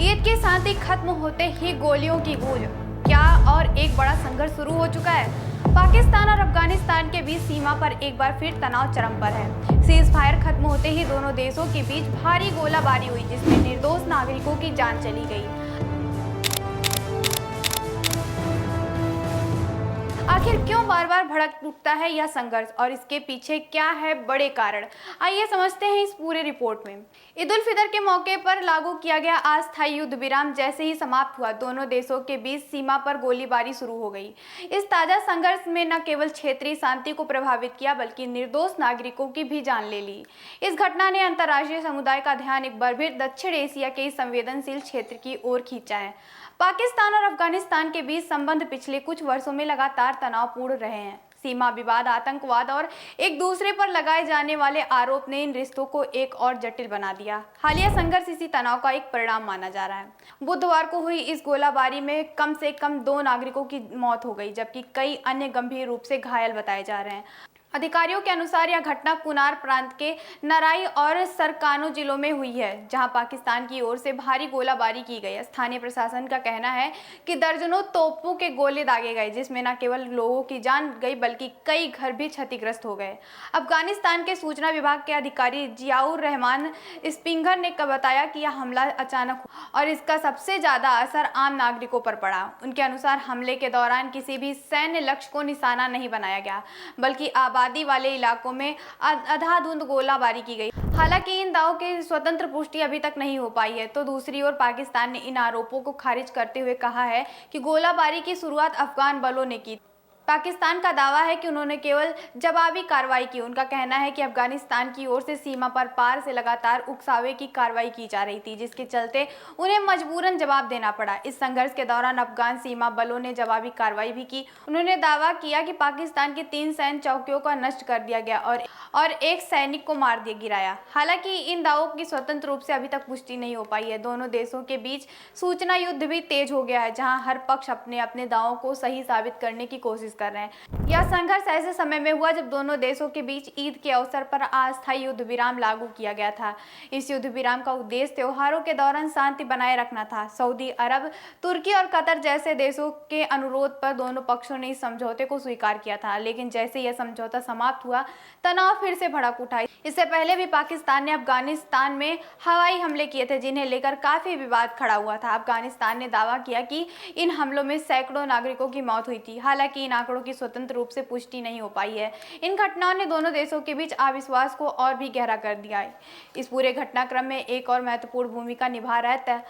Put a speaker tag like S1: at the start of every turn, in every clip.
S1: ईद के साथ ही खत्म होते ही गोलियों की गूंज, क्या और एक बड़ा संघर्ष शुरू हो चुका है। पाकिस्तान और अफगानिस्तान के बीच सीमा पर एक बार फिर तनाव चरम पर है। सीज फायर खत्म होते ही दोनों देशों के बीच भारी गोलाबारी हुई, जिसमें निर्दोष नागरिकों की जान चली गई। आखिर क्यों बार बार भड़क उठता है यह संघर्ष और इसके पीछे क्या है बड़े कारण, आइए समझते हैं इस पूरे रिपोर्ट में। ईद उल फितर के मौके पर लागू किया गया अस्थायी युद्ध विराम जैसे ही समाप्त हुआ, दोनों देशों के बीच सीमा पर गोलीबारी शुरू हो गई। इस ताजा संघर्ष में न केवल क्षेत्रीय शांति को प्रभावित किया, बल्कि निर्दोष नागरिकों की भी जान ले ली। इस घटना ने अंतर्राष्ट्रीय समुदाय का ध्यान एक बार फिर दक्षिण एशिया के इस संवेदनशील क्षेत्र की ओर खींचा है। पाकिस्तान और अफगानिस्तान के बीच संबंध पिछले कुछ वर्षों में लगातार तनावपूर्ण रहे हैं। सीमा विवाद, आतंकवाद और एक दूसरे पर लगाए जाने वाले आरोप ने इन रिश्तों को एक और जटिल बना दिया। हालिया संघर्ष इसी तनाव का एक परिणाम माना जा रहा है। बुधवार को हुई इस गोलाबारी में कम से कम 2 नागरिकों की मौत हो गई, जबकि कई अन्य गंभीर रूप से घायल बताए जा रहे हैं। अधिकारियों के अनुसार यह घटना कुनार प्रांत के नराई और सरकानो जिलों में हुई है, जहां पाकिस्तान की ओर से भारी गोलाबारी की गई। स्थानीय प्रशासन का कहना है कि दर्जनों तोपों के गोले दागे गए, जिसमें न केवल लोगों की जान गई बल्कि कई घर भी क्षतिग्रस्त हो गए। अफगानिस्तान के सूचना विभाग के अधिकारी जियाउर रहमान स्पिंगर ने बताया कि यह हमला अचानक हुआ और इसका सबसे ज्यादा असर आम नागरिकों पर पड़ा। उनके अनुसार हमले के दौरान किसी भी सैन्य लक्ष्य को निशाना नहीं बनाया गया, बल्कि आबादी वाले इलाकों में अंधाधुंध गोलाबारी की गई। हालांकि इन दावों की स्वतंत्र पुष्टि अभी तक नहीं हो पाई है, तो दूसरी ओर पाकिस्तान ने इन आरोपों को खारिज करते हुए कहा है कि गोलाबारी की शुरुआत अफगान बलों ने की। पाकिस्तान का दावा है कि उन्होंने केवल जवाबी कार्रवाई की। उनका कहना है कि अफगानिस्तान की ओर से सीमा पर पार से लगातार उकसावे की कार्रवाई की जा रही थी, जिसके चलते उन्हें मजबूरन जवाब देना पड़ा। इस संघर्ष के दौरान अफगान सीमा बलों ने जवाबी कार्रवाई भी की। उन्होंने दावा किया कि पाकिस्तान की 3 सैन्य चौकियों को नष्ट कर दिया गया और एक सैनिक को मार दिया गिराया। हालांकि इन दावों की स्वतंत्र रूप से अभी तक पुष्टि नहीं हो पाई है। दोनों देशों के बीच सूचना युद्ध भी तेज हो गया है, जहां हर पक्ष अपने अपने दावों को सही साबित करने की कोशिश कर रहे हैं। यह संघर्ष ऐसे समय में हुआ जब दोनों देशों के बीच ईद के अवसर पर अस्थायी युद्ध विराम लागू किया गया था। इस युद्ध विराम का उद्देश्य त्योहारों के दौरान शांति बनाए रखना था। सऊदी अरब, तुर्की और कतर जैसे देशों के अनुरोध पर दोनों पक्षों ने इस समझौते को स्वीकार किया था, लेकिन जैसे यह समझौता समाप्त हुआ, तनाव फिर से भड़क उठा। इससे पहले भी पाकिस्तान ने अफगानिस्तान में हवाई हमले किए थे, जिन्हें लेकर काफी विवाद खड़ा हुआ था। अफगानिस्तान ने दावा किया कि इन हमलों में सैकड़ों नागरिकों की मौत हुई थी। हालांकि इन आंकड़ों की स्वतंत्र रूप से पुष्टि नहीं हो पाई है। इन घटनाओं ने दोनों देशों के बीच अविश्वास को और भी गहरा कर दिया है। इस पूरे घटनाक्रम में एक और महत्वपूर्ण भूमिका निभा रहा है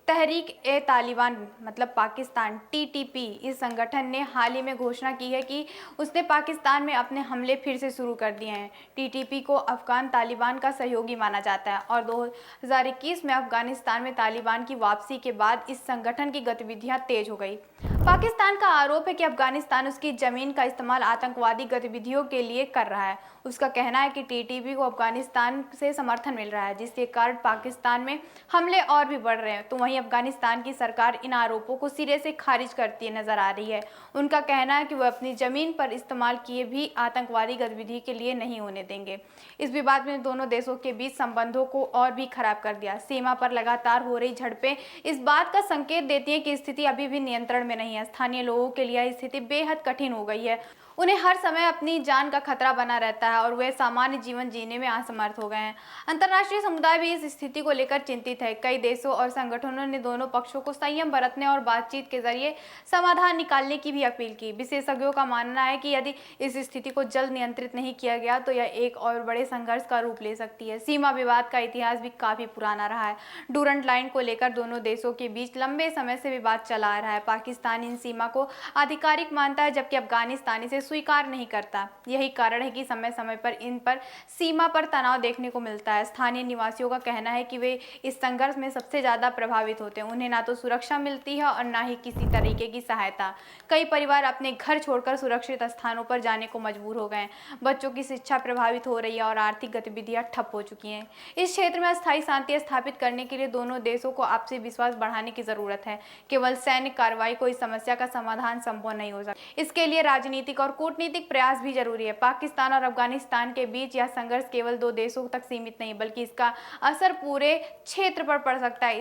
S1: तहरीक-ए-तालिबान मतलब पाकिस्तान टीटीपी। इस संगठन ने हाल ही में घोषणा की है कि उसने पाकिस्तान में अपने हमले फिर से शुरू कर दिए हैं। टीटीपी को अफगान तालिबान का सहयोगी माना जाता है और 2021 में अफगानिस्तान में तालिबान की वापसी के बाद इस संगठन की गतिविधियां तेज हो गई। पाकिस्तान का आरोप है कि अफगानिस्तान उसकी जमीन का इस्तेमाल आतंकवादी गतिविधियों के लिए कर रहा है। उसका कहना है कि टीटीपी को अफगानिस्तान से समर्थन मिल रहा है, जिसके कारण पाकिस्तान में हमले और भी बढ़ रहे हैं। तो वहीं अफगानिस्तान की सरकार इन आरोपों को सिरे से खारिज करती नजर आ रही है। उनका कहना है कि वह अपनी जमीन पर इस्तेमाल किए भी आतंकवादी गतिविधि के लिए नहीं होने देंगे। इस विवाद में दोनों देशों के बीच संबंधों को और भी खराब कर दिया। सीमा पर लगातार हो रही झड़पें इस बात का संकेत देती है कि स्थिति अभी भी नियंत्रण में नहीं है। स्थानीय लोगों के लिए यह स्थिति बेहद कठिन हो गई है। उन्हें हर समय अपनी जान का खतरा बना रहता है और वे सामान्य जीवन जीने में असमर्थ हो गए हैं। अंतर्राष्ट्रीय समुदाय भी इस स्थिति को लेकर चिंतित है। कई देशों और संगठनों ने दोनों पक्षों को संयम बरतने और बातचीत के जरिए समाधान निकालने की भी अपील की। विशेषज्ञों का मानना है कि यदि इस स्थिति को जल्द नियंत्रित नहीं किया गया तो यह एक और बड़े संघर्ष का रूप ले सकती है। सीमा विवाद का इतिहास भी काफी पुराना रहा है। डूरंट लाइन को लेकर दोनों देशों के बीच लंबे समय से विवाद चला आ रहा है। पाकिस्तान इन सीमा को आधिकारिक मानता है, जबकि अफगानिस्तान इसे स्वीकार नहीं करता। यही कारण है कि समय समय पर इन पर सीमा पर तनाव देखने को मिलता है। स्थानीय निवासियों का कहना है कि वे इस संघर्ष में सबसे ज्यादा प्रभावित होते हैं। उन्हें ना तो सुरक्षा मिलती है और ना ही किसी तरीके की सहायता। कई परिवार अपने घर छोड़कर सुरक्षित स्थानों पर जाने को मजबूर हो गए हैं। बच्चों की शिक्षा प्रभावित हो रही है और आर्थिक गतिविधियां ठप हो चुकी हैं। इस क्षेत्र में अस्थायी शांति स्थापित करने के लिए दोनों देशों को आपसी विश्वास बढ़ाने की जरूरत है। केवल सैन्य कार्रवाई को इस समस्या का समाधान संभव नहीं हो सकता। इसके लिए राजनीतिक और कूटनीतिक प्रयास भी जरूरी है। पाकिस्तान और अफगानिस्तान के बीच यह संघर्ष केवल 2 देशों तक सीमित नहीं, बल्कि इसका असर पूरे क्षेत्र पर पड़ सकता है।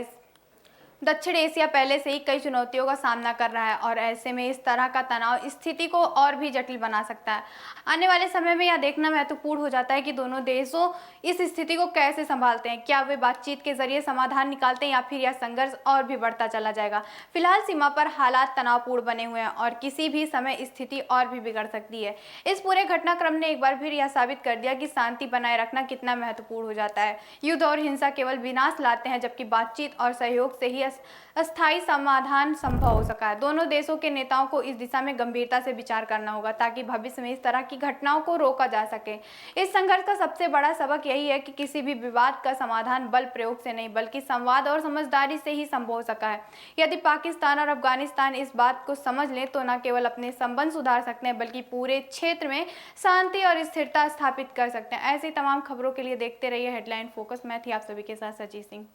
S1: दक्षिण एशिया पहले से ही कई चुनौतियों का सामना कर रहा है और ऐसे में इस तरह का तनाव स्थिति को और भी जटिल बना सकता है। आने वाले समय में यह देखना महत्वपूर्ण हो जाता है कि दोनों देशों इस स्थिति को कैसे संभालते हैं। क्या वे बातचीत के जरिए समाधान निकालते हैं या फिर यह संघर्ष और भी बढ़ता चला जाएगा। फिलहाल सीमा पर हालात तनावपूर्ण बने हुए हैं और किसी भी समय स्थिति और भी बिगड़ सकती है। इस पूरे घटनाक्रम ने एक बार फिर यह साबित कर दिया कि शांति बनाए रखना कितना महत्वपूर्ण हो जाता है। युद्ध और हिंसा केवल विनाश लाते हैं, जबकि बातचीत और सहयोग से ही अस्थायी समाधान संभव हो सका है। दोनों देशों के नेताओं को इस दिशा में गंभीरता से विचार करना होगा ताकि भविष्य में इस तरह की घटनाओं को रोका जा सके। इस संघर्ष का सबसे बड़ा सबक यही है कि किसी भी विवाद का समाधान बल प्रयोग से नहीं बल्कि संवाद और समझदारी से ही संभव हो सका है। यदि पाकिस्तान और अफगानिस्तान इस बात को समझ लें तो न केवल अपने संबंध सुधार सकते हैं बल्कि पूरे क्षेत्र में शांति और स्थिरता स्थापित कर सकते हैं। ऐसी तमाम खबरों के लिए देखते रहिए हेडलाइन फोकस। मैं थी आप सभी के साथ सची सिंह।